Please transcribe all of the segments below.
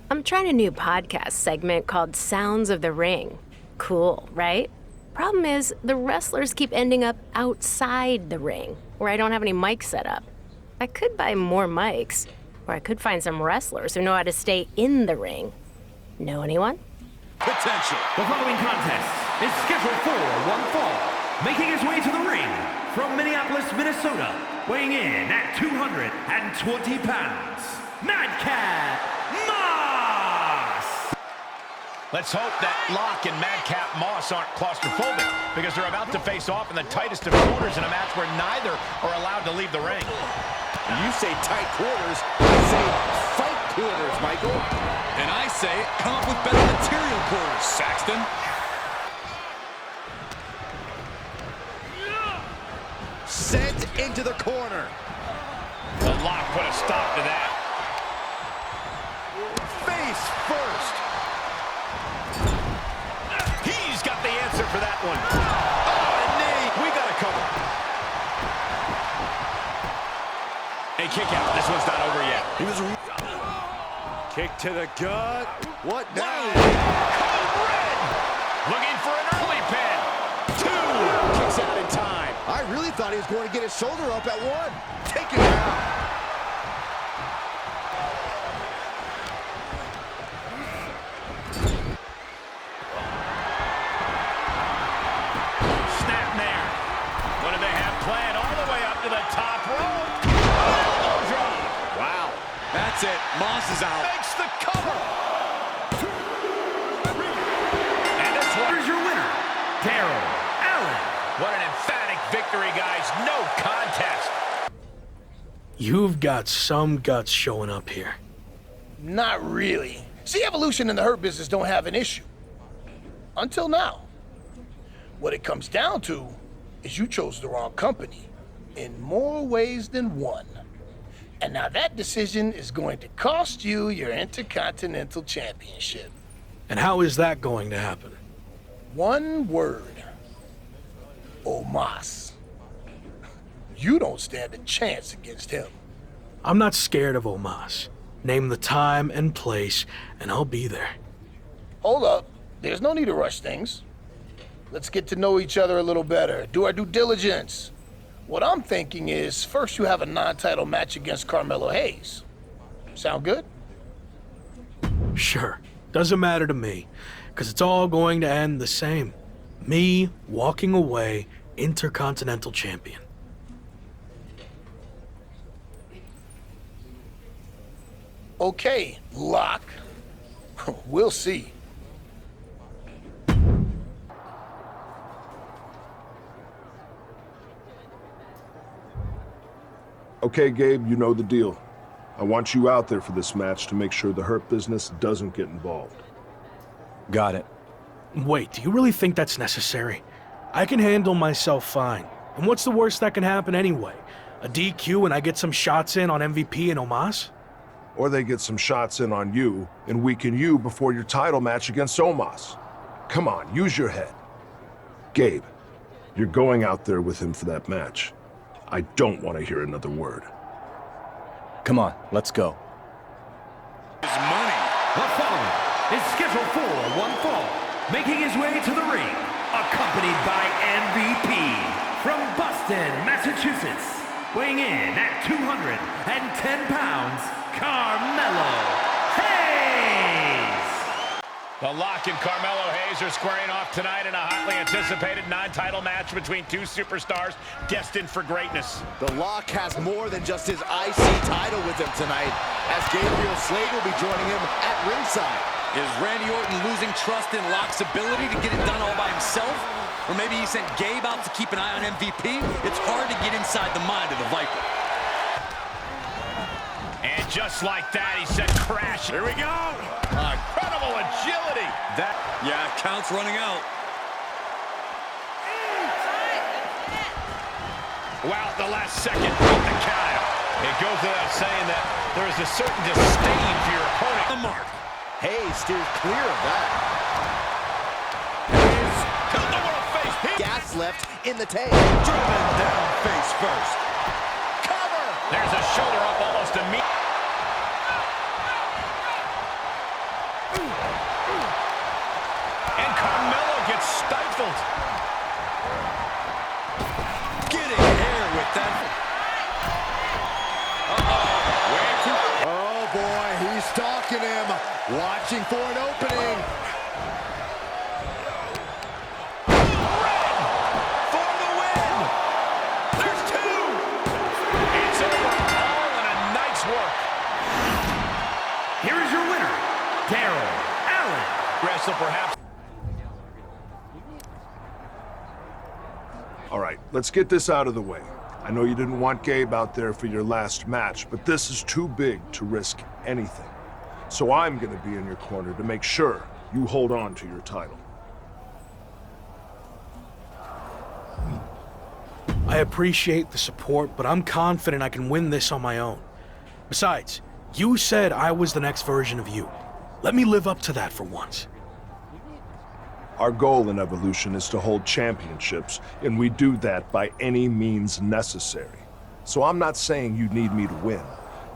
I'm trying a new podcast segment called Sounds of the Ring. Cool, right? Problem is, the wrestlers keep ending up outside the ring, where I don't have any mics set up. I could buy more mics, or I could find some wrestlers who know how to stay in the ring. Know anyone? Potential. The following contest is scheduled for one fall. Making his way to the ring from Minneapolis, Minnesota, weighing in at 220 pounds, Madcap Moss! Let's hope that Locke and Madcap Moss aren't claustrophobic, because they're about to face off in the tightest of quarters in a match where neither are allowed to leave the ring. You say tight quarters, I say fight quarters, Michael. And I say come up with better material quarters, Saxton. Sent into the corner. The Lock put a stop to that. Face first. He's got the answer for that one. Oh, a knee. We got a cover. A kick out. This one's not over yet. He was kick to the gut. What now? Code red. Looking for an early pin. 2. Kicks out in time. I really thought he was going to get his shoulder up at 1. Take it out. Snapmare. What do they have planned? All the way up to the top rope. Elbow drop. Wow. That's it. Moss is out. Makes the cover. And this one is your winner, DARBY ALLIN. What an emphatic victory, guys. No contest. You've got some guts showing up here. Not really. See, Evolution and the Hurt Business don't have an issue. Until now. What it comes down to is you chose the wrong company in more ways than one. And now that decision is going to cost you your Intercontinental Championship. And how is that going to happen? One word. Omos. You don't stand a chance against him. I'm not scared of Omos. Name the time and place, and I'll be there. Hold up. There's no need to rush things. Let's get to know each other a little better. Do our due diligence. What I'm thinking is, first you have a non-title match against Carmelo Hayes. Sound good? Sure. Doesn't matter to me, because it's all going to end the same. Me walking away Intercontinental Champion. Okay, Locke. We'll see. Okay, Gabe, you know the deal. I want you out there for this match to make sure the Hurt Business doesn't get involved. Got it. Wait, do you really think that's necessary? I can handle myself fine. And what's the worst that can happen anyway? A DQ and I get some shots in on MVP and Omos? Or they get some shots in on you and weaken you before your title match against Omos. Come on, use your head. Gabe, you're going out there with him for that match. I don't want to hear another word. Come on, let's go. His money. The following is scheduled for one fall. Making his way to the ring, accompanied by MVP from Boston, Massachusetts, weighing in at 210 pounds, Carmelo Hayes. The Lock and Carmelo Hayes are squaring off tonight in a hotly anticipated non-title match between two superstars destined for greatness. The Lock has more than just his IC title with him tonight, as Gabriel Slade will be joining him at ringside. Is Randy Orton losing trust in Locke's ability to get it done all by himself? Or maybe he sent Gabe out to keep an eye on MVP? It's hard to get inside the mind of the Viper. And just like that, he sent crashing. Here we go. Incredible agility. Yeah, count's running out. Wow, the last second beat the count out. It goes without saying that there is a certain disdain for your opponent. The mark. Hayes steers clear of that. Hayes to the world face. Gas left in the tank. Driven down face first. Cover. There's a shoulder up almost immediately. And Carmelo gets stifled. Getting air with that. Oh boy, he's stalking him, watching for an opening. For the win! There's two! It's over, all in a night's work. Here is your winner, DARBY ALLIN. Wrestle perhaps. All right, let's get this out of the way. I know you didn't want Gabe out there for your last match, but this is too big to risk anything. So I'm gonna be in your corner to make sure you hold on to your title. I appreciate the support, but I'm confident I can win this on my own. Besides, you said I was the next version of you. Let me live up to that for once. Our goal in Evolution is to hold championships, and we do that by any means necessary. So I'm not saying you need me to win,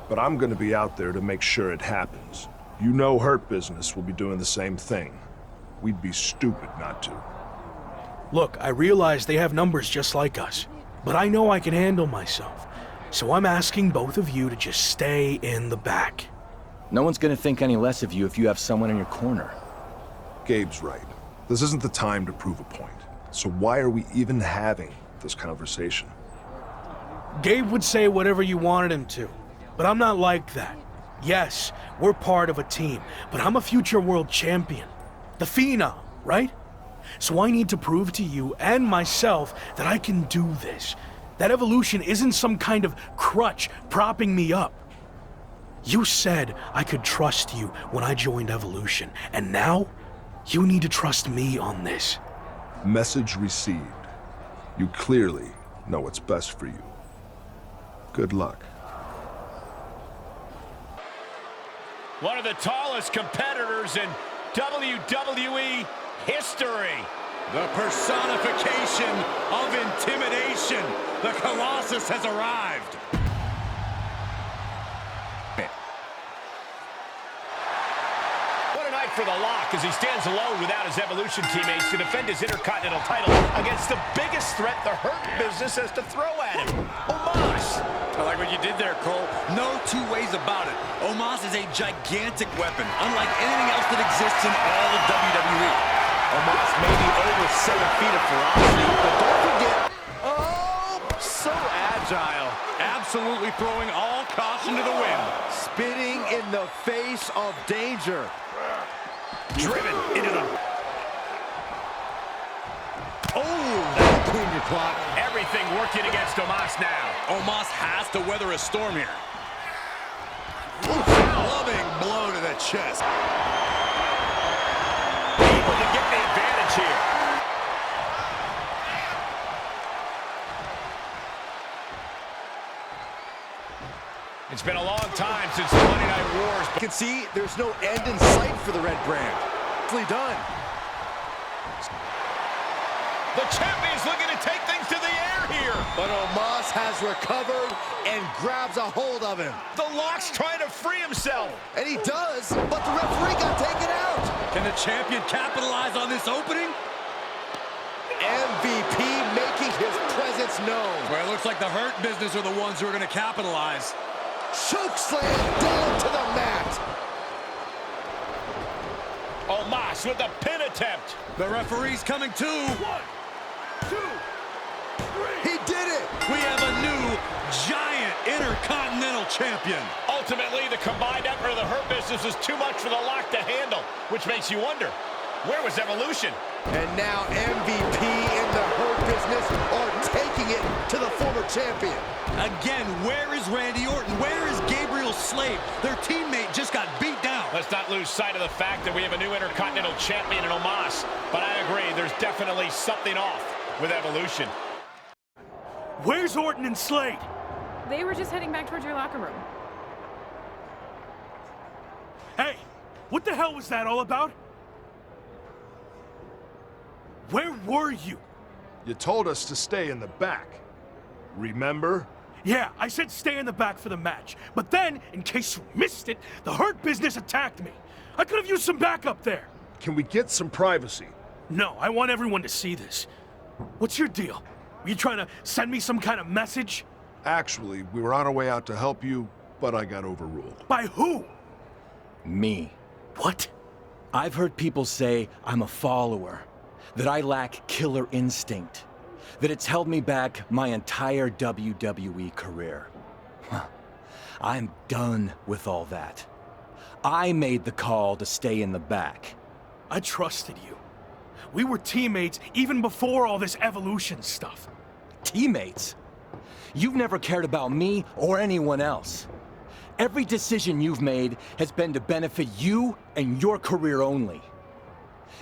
but I'm gonna be out there to make sure it happens. You know Hurt Business will be doing the same thing. We'd be stupid not to. Look, I realize they have numbers just like us, but I know I can handle myself. So I'm asking both of you to just stay in the back. No one's gonna think any less of you if you have someone in your corner. Gabe's right. This isn't the time to prove a point. So why are we even having this conversation? Gabe would say whatever you wanted him to, but I'm not like that. Yes, we're part of a team, but I'm a future world champion. The Phenom, right? So I need to prove to you and myself that I can do this. That Evolution isn't some kind of crutch propping me up. You said I could trust you when I joined Evolution, and now you need to trust me on this. Message received. You clearly know what's best for you. Good luck. One of the tallest competitors in WWE history. The personification of intimidation. The Colossus has arrived. What a night for The Lock as he stands alone without his Evolution teammates to defend his Intercontinental title against the biggest threat the Hurt Business has to throw at him, Omos. I like what you did there, Cole. No two ways about it. Omos is a gigantic weapon, unlike anything else that exists in all of WWE. Omos may be over 7 feet of ferocity, but don't forget, oh, so agile. Absolutely throwing all caution to the wind. Spitting in the face of danger. Driven into the... Oh, that'll clean your clock. Everything working against Omos now. Omos has to weather a storm here. Loving blow to the chest. Able to get the advantage here. It's been a long time since the Monday Night Wars. You can see there's no end in sight for the red brand. Nicely done. The champion's looking to take things to the air here. But Omos has recovered and grabs a hold of him. The Lock's trying to free himself. And he does, but the referee got taken out. Can the champion capitalize on this opening? MVP making his presence known. Well, it looks like the Hurt Business are the ones who are going to capitalize. Chokeslam down to the mat. Omos with the pin attempt. The referee's coming too. 1, 2, 3. He did it. We have a new giant Intercontinental champion. Ultimately, the combined effort of the Hurt Business was too much for the Lock to handle, which makes you wonder, where was Evolution? And now MVP in the Hurt Business are taking it to the former champion. Again, where is Randy Orton? Where is Gabriel Slade? Their teammate just got beat down. Let's not lose sight of the fact that we have a new Intercontinental champion in Omos. But I agree, there's definitely something off with Evolution. Where's Orton and Slade? They were just heading back towards your locker room. Hey, what the hell was that all about? Where were you? You told us to stay in the back. Remember? Yeah, I said stay in the back for the match. But then, in case you missed it, the Hurt Business attacked me. I could have used some backup there. Can we get some privacy? No, I want everyone to see this. What's your deal? Were you trying to send me some kind of message? Actually, we were on our way out to help you, but I got overruled. By who? Me. What? I've heard people say I'm a follower, that I lack killer instinct, that it's held me back my entire WWE career. I'm done with all that. I made the call to stay in the back. I trusted you. We were teammates even before all this evolution stuff. Teammates? You've never cared about me or anyone else. Every decision you've made has been to benefit you and your career only.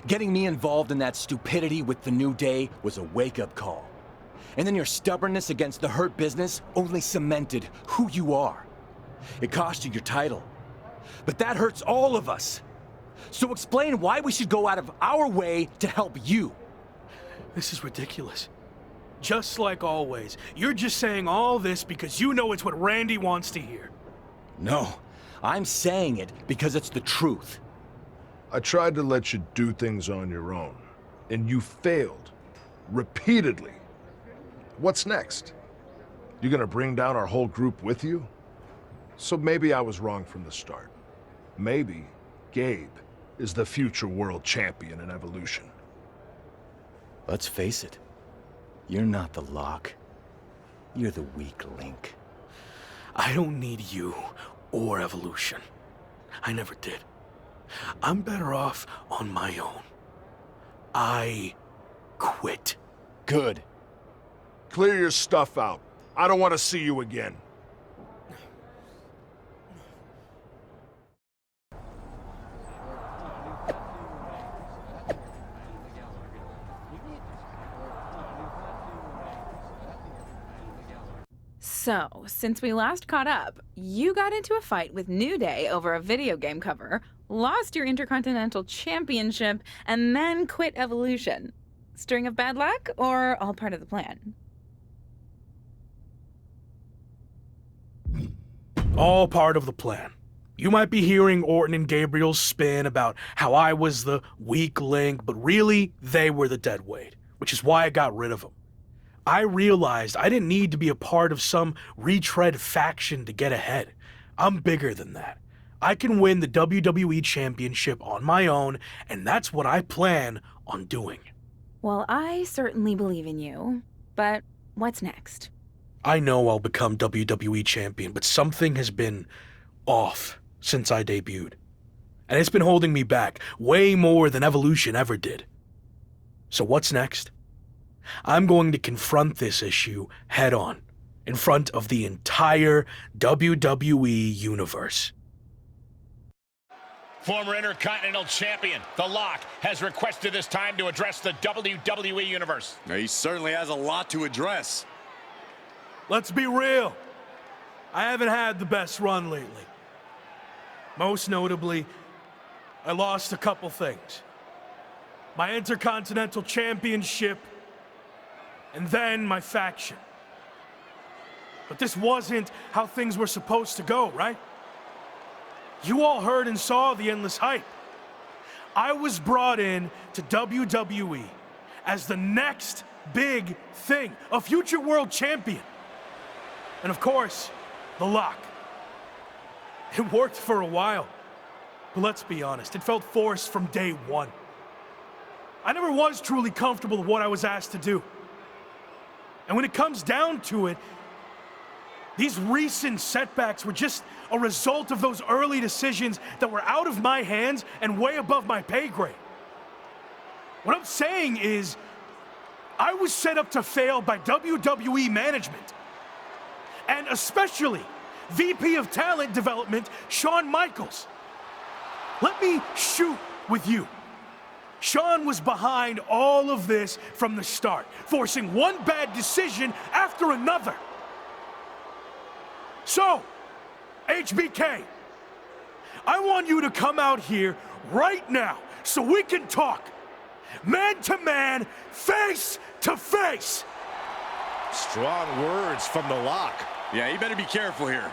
Getting me involved in that stupidity with the New Day was a wake-up call. And then your stubbornness against the Hurt Business only cemented who you are. It cost you your title. But that hurts all of us. So explain why we should go out of our way to help you. This is ridiculous. Just like always, you're just saying all this because you know it's what Randy wants to hear. No, I'm saying it because it's the truth. I tried to let you do things on your own, and you failed. Repeatedly. What's next? You gonna bring down our whole group with you? So maybe I was wrong from the start. Maybe Gabe is the future world champion in Evolution. Let's face it. You're not the lock. You're the weak link. I don't need you or Evolution. I never did. I'm better off on my own. I quit. Good. Clear your stuff out. I don't want to see you again. So, since we last caught up, you got into a fight with New Day over a video game cover, lost your Intercontinental Championship, and then quit Evolution. String of bad luck, or all part of the plan? All part of the plan. You might be hearing Orton and Gabriel's spin about how I was the weak link, but really, they were the dead weight, which is why I got rid of them. I realized I didn't need to be a part of some retread faction to get ahead. I'm bigger than that. I can win the WWE Championship on my own, and that's what I plan on doing. Well, I certainly believe in you, but what's next? I know I'll become WWE Champion, but something has been off since I debuted. And it's been holding me back way more than Evolution ever did. So what's next? I'm going to confront this issue head on, in front of the entire WWE universe. Former Intercontinental Champion, The Lock, has requested this time to address the WWE Universe. He certainly has a lot to address. Let's be real. I haven't had the best run lately. Most notably, I lost a couple things. My Intercontinental Championship, and then my faction. But this wasn't how things were supposed to go, right? You all heard and saw the endless hype. I was brought in to WWE as the next big thing, a future world champion. And of course, The Lock. It worked for a while, but let's be honest, it felt forced from day one. I never was truly comfortable with what I was asked to do. And when it comes down to it, these recent setbacks were just a result of those early decisions that were out of my hands and way above my pay grade. What I'm saying is, I was set up to fail by WWE management. And especially VP of Talent Development, Shawn Michaels. Let me shoot with you. Shawn was behind all of this from the start, forcing one bad decision after another. So, HBK, I want you to come out here right now so we can talk. Man to man, face to face. Strong words from The Lock. Yeah, you better be careful here.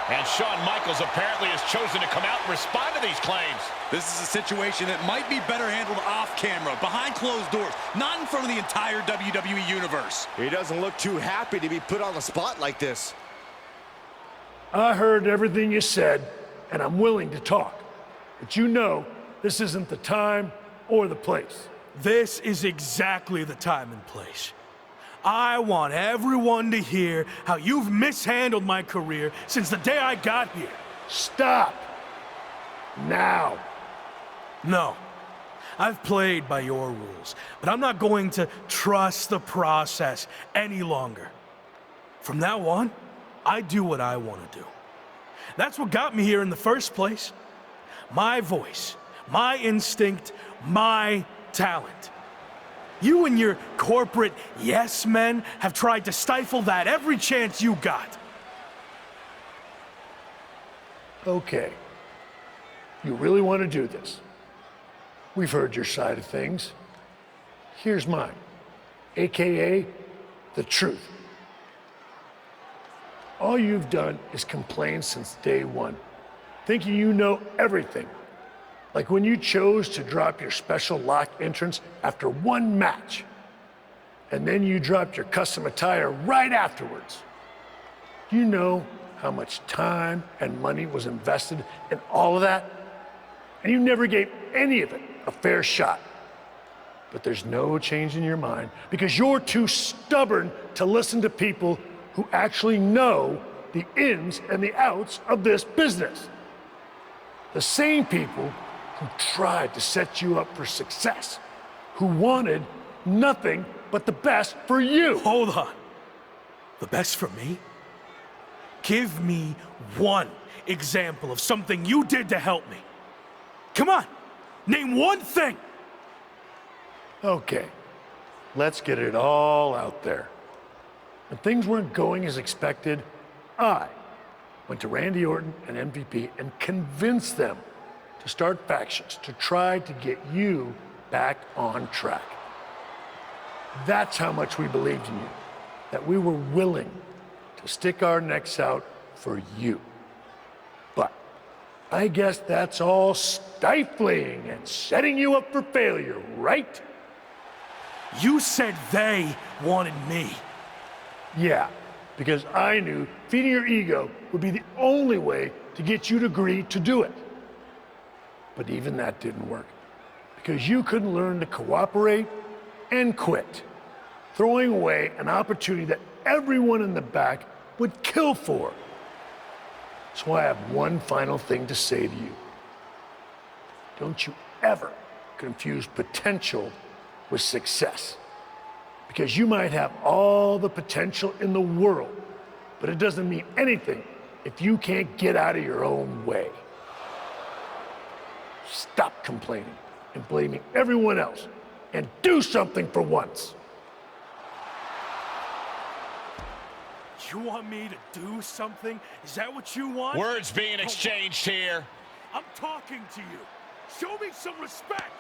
And Shawn Michaels apparently has chosen to come out and respond to these claims. This is a situation that might be better handled off camera, behind closed doors, not in front of the entire WWE Universe. He doesn't look too happy to be put on the spot like this. I heard everything you said, and I'm willing to talk. But you know, this isn't the time or the place. This is exactly the time and place. I want everyone to hear how you've mishandled my career since the day I got here. Stop. Now. No. I've played by your rules, but I'm not going to trust the process any longer. From now on, I do what I want to do. That's what got me here in the first place. My voice, my instinct, my talent. You and your corporate yes men have tried to stifle that every chance you got. Okay. You really want to do this? We've heard your side of things. Here's mine, AKA the truth. All you've done is complain since day one, thinking you know everything. Like when you chose to drop your special lock entrance after one match, and then you dropped your custom attire right afterwards. You know how much time and money was invested in all of that, and you never gave any of it a fair shot. But there's no change in your mind because you're too stubborn to listen to people who actually know the ins and the outs of this business. The same people who tried to set you up for success, who wanted nothing but the best for you. Hold on. The best for me? Give me one example of something you did to help me. Come on, name one thing. Okay, let's get it all out there. When things weren't going as expected, I went to Randy Orton and MVP and convinced them to start factions to try to get you back on track. That's how much we believed in you, that we were willing to stick our necks out for you. But I guess that's all stifling and setting you up for failure, right? You said they wanted me. Yeah, because I knew feeding your ego would be the only way to get you to agree to do it. But even that didn't work, because you couldn't learn to cooperate and quit, throwing away an opportunity that everyone in the back would kill for. So I have one final thing to say to you. Don't you ever confuse potential with success. Because you might have all the potential in the world, but it doesn't mean anything if you can't get out of your own way. Stop complaining and blaming everyone else and do something for once. You want me to do something? Is that what you want? Words being exchanged here. I'm talking to you. Show me some respect.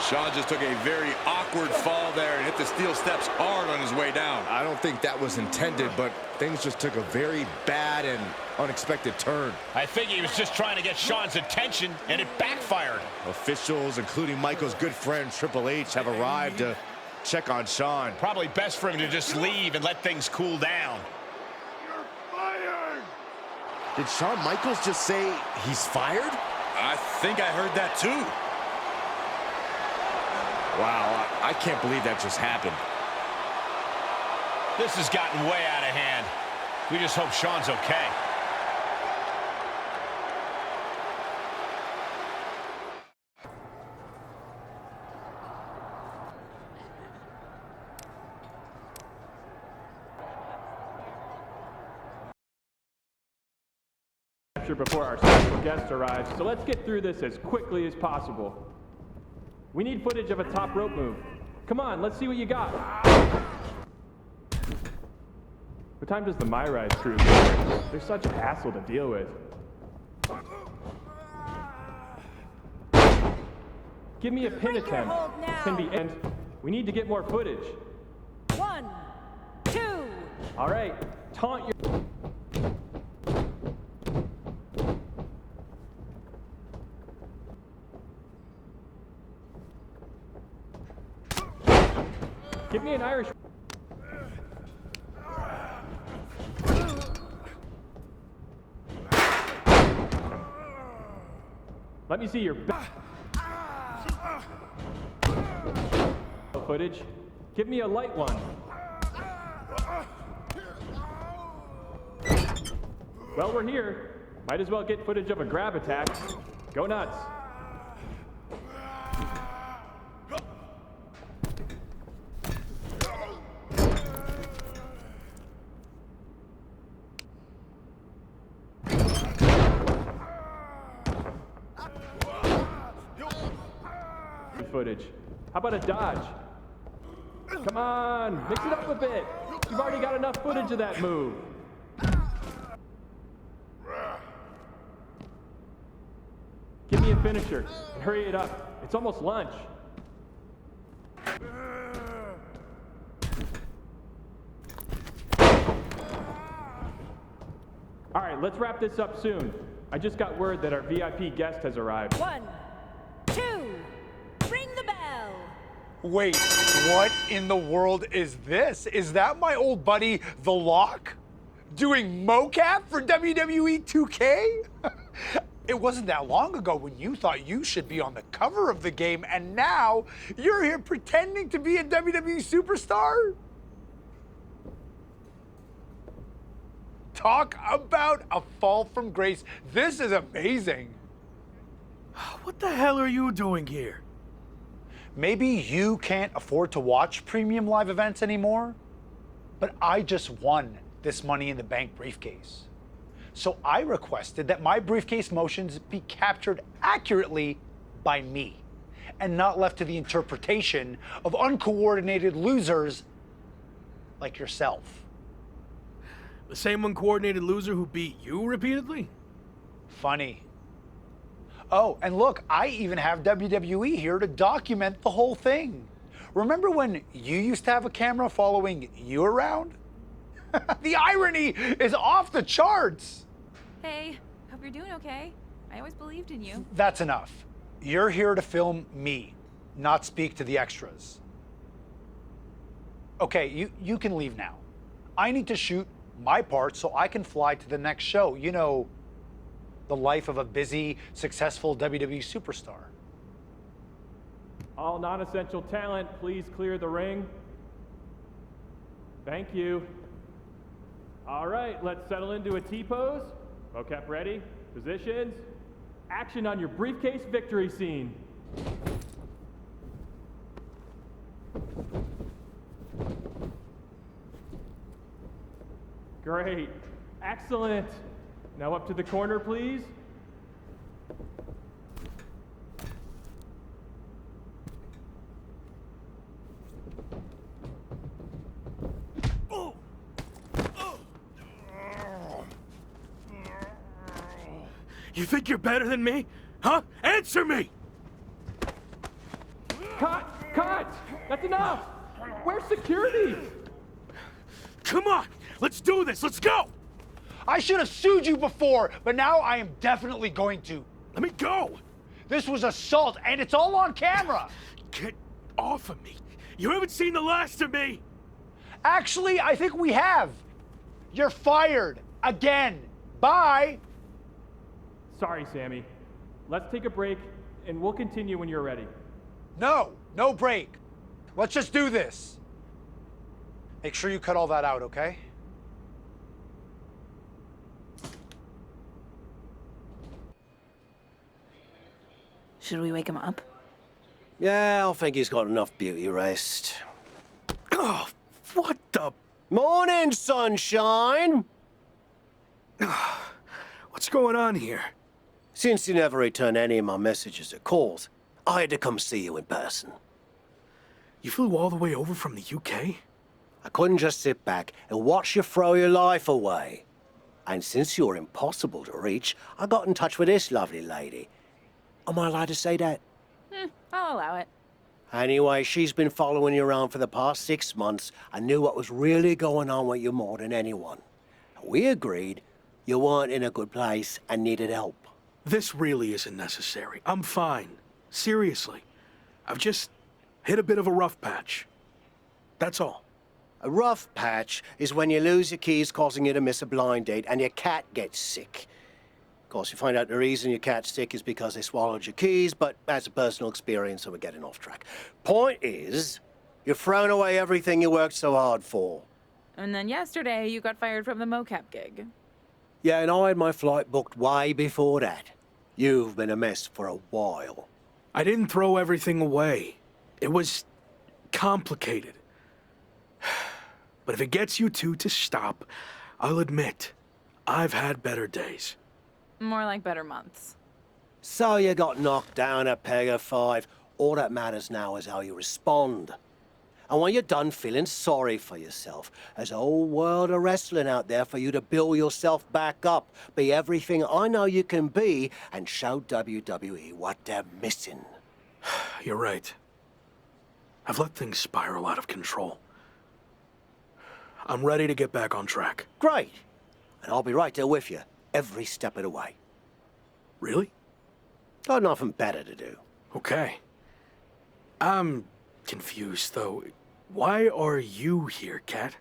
Shawn just took a very awkward fall there and hit the steel steps hard on his way down. I don't think that was intended, but things just took a very bad and unexpected turn. I think he was just trying to get Shawn's attention, and it backfired. Officials, including Michael's good friend Triple H, have arrived to check on Shawn. Probably best for him to just leave and let things cool down. You're fired! Did Shawn Michaels just say he's fired? I think I heard that too. Wow, I can't believe that just happened. This has gotten way out of hand. We just hope Shawn's okay. Before our special guest arrives, so let's get through this as quickly as possible. We need footage of a top rope move. Come on, let's see what you got. What time does the MyRISE crew get? They're such a hassle to deal with. Give me a pin attempt. Can be end. We need to get more footage. 1, 2. All right, taunt your... Give me an Irish... Let me see your footage. Give me a light one. Well, we're here. Might as well get footage of a grab attack. Go nuts. Footage. How about a dodge? Come on, mix it up a bit. You've already got enough footage of that move. Give me a finisher and hurry it up. It's almost lunch. All right, let's wrap this up soon. I just got word that our VIP guest has arrived. 1, 2. Ring the bell. Wait, what in the world is this? Is that my old buddy, The Lock? Doing mocap for WWE 2K? It wasn't that long ago when you thought you should be on the cover of the game, and now you're here pretending to be a WWE superstar? Talk about a fall from grace. This is amazing. What the hell are you doing here? Maybe you can't afford to watch premium live events anymore, but I just won this Money in the Bank briefcase. So I requested that my briefcase motions be captured accurately by me and not left to the interpretation of uncoordinated losers like yourself. The same uncoordinated loser who beat you repeatedly? Funny. Oh, and look, I even have WWE here to document the whole thing. Remember when you used to have a camera following you around? The irony is off the charts. Hey, hope you're doing okay. I always believed in you. That's enough. You're here to film me, not speak to the extras. Okay, you can leave now. I need to shoot my part so I can fly to the next show. You know, the life of a busy, successful WWE superstar. All non-essential talent, please clear the ring. Thank you. All right, let's settle into a T-pose. Mocap ready, positions. Action on your briefcase victory scene. Great, excellent. Now up to the corner, please. You think you're better than me? Huh? Answer me! Cut! Cut! That's enough! Where's security? Come on! Let's do this! Let's go! I should have sued you before, but now I am definitely going to. Let me go! This was assault, and it's all on camera! Get off of me! You haven't seen the last of me! Actually, I think we have. You're fired. Again. Bye! Sorry, Sammy. Let's take a break, and we'll continue when you're ready. No, no break. Let's just do this. Make sure you cut all that out, okay? Should we wake him up? Yeah, I think he's got enough beauty rest. Oh, what the? Morning, sunshine! What's going on here? Since you never returned any of my messages or calls, I had to come see you in person. You flew all the way over from the UK? I couldn't just sit back and watch you throw your life away. And since you're impossible to reach, I got in touch with this lovely lady. Am I allowed to say that? I'll allow it. Anyway, she's been following you around for the past 6 months and knew what was really going on with you more than anyone. We agreed you weren't in a good place and needed help. This really isn't necessary. I'm fine. Seriously. I've just hit a bit of a rough patch. That's all. A rough patch is when you lose your keys, causing you to miss a blind date, and your cat gets sick. Of course, you find out the reason your cat's sick is because they swallowed your keys, but that's a personal experience, so we're getting off track. Point is, you've thrown away everything you worked so hard for. And then yesterday, you got fired from the mocap gig. Yeah, and I had my flight booked way before that. You've been a mess for a while. I didn't throw everything away. It was complicated. But if it gets you two to stop, I'll admit, I've had better days. More like better months. So you got knocked down a peg of 5. All that matters now is how you respond. And when you're done feeling sorry for yourself, there's a whole world of wrestling out there for you to build yourself back up, be everything I know you can be, and show WWE what they're missing. You're right. I've let things spiral out of control. I'm ready to get back on track. Great. And I'll be right there with you, every step of the way. Really? Got nothing better to do. Okay. I'm confused, though. Why are you here, Kat?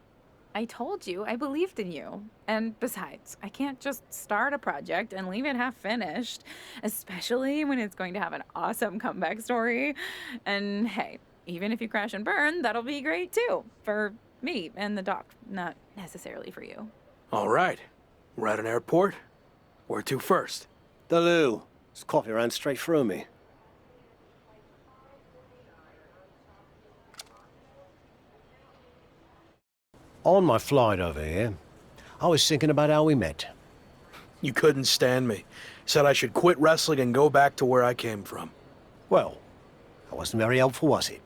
I told you, I believed in you. And besides, I can't just start a project and leave it half finished, especially when it's going to have an awesome comeback story. And hey, even if you crash and burn, that'll be great too. For me and the doc, not necessarily for you. All right. We're at an airport. Where to first? The loo. This coffee ran straight through me. On my flight over here, I was thinking about how we met. You couldn't stand me. Said I should quit wrestling and go back to where I came from. Well, that wasn't very helpful, was it?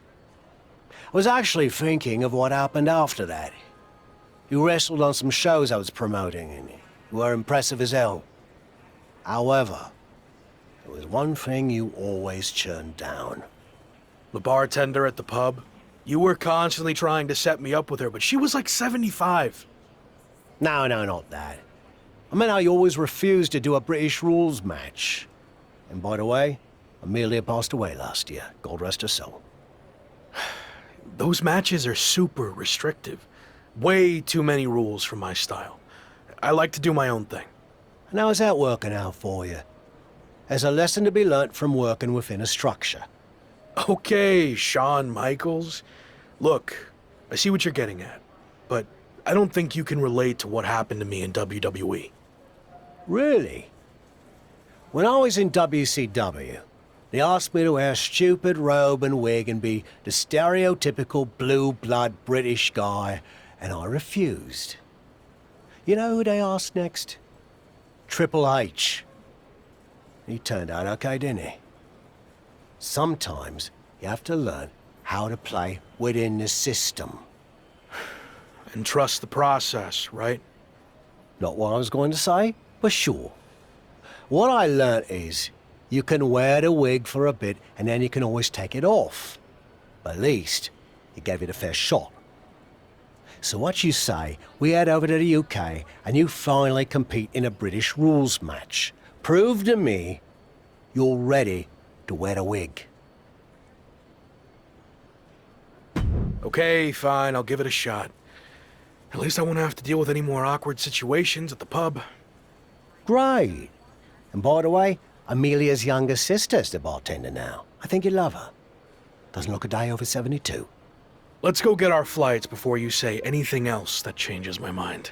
I was actually thinking of what happened after that. You wrestled on some shows I was promoting, and you were impressive as hell. However, there was one thing you always turned down. The bartender at the pub? You were constantly trying to set me up with her, but she was like 75. No, not that. I meant how you always refused to do a British rules match. And by the way, Amelia passed away last year. God rest her soul. Those matches are super restrictive. Way too many rules for my style. I like to do my own thing. And how's that working out for you? There's a lesson to be learnt from working within a structure. Okay, Shawn Michaels. Look, I see what you're getting at, but I don't think you can relate to what happened to me in WWE. Really? When I was in WCW, they asked me to wear a stupid robe and wig and be the stereotypical blue-blood British guy, and I refused. You know who they asked next? Triple H. He turned out okay, didn't he? Sometimes you have to learn how to play within the system. And trust the process, right? Not what I was going to say, but sure. What I learnt is you can wear the wig for a bit and then you can always take it off. But at least you gave it a fair shot. So what you say, we head over to the UK and you finally compete in a British rules match. Prove to me you're ready to wear a wig. Okay, fine, I'll give it a shot. At least I won't have to deal with any more awkward situations at the pub. Great. And by the way, Amelia's younger sister's the bartender now. I think you'd love her. Doesn't look a day over 72. Let's go get our flights before you say anything else that changes my mind.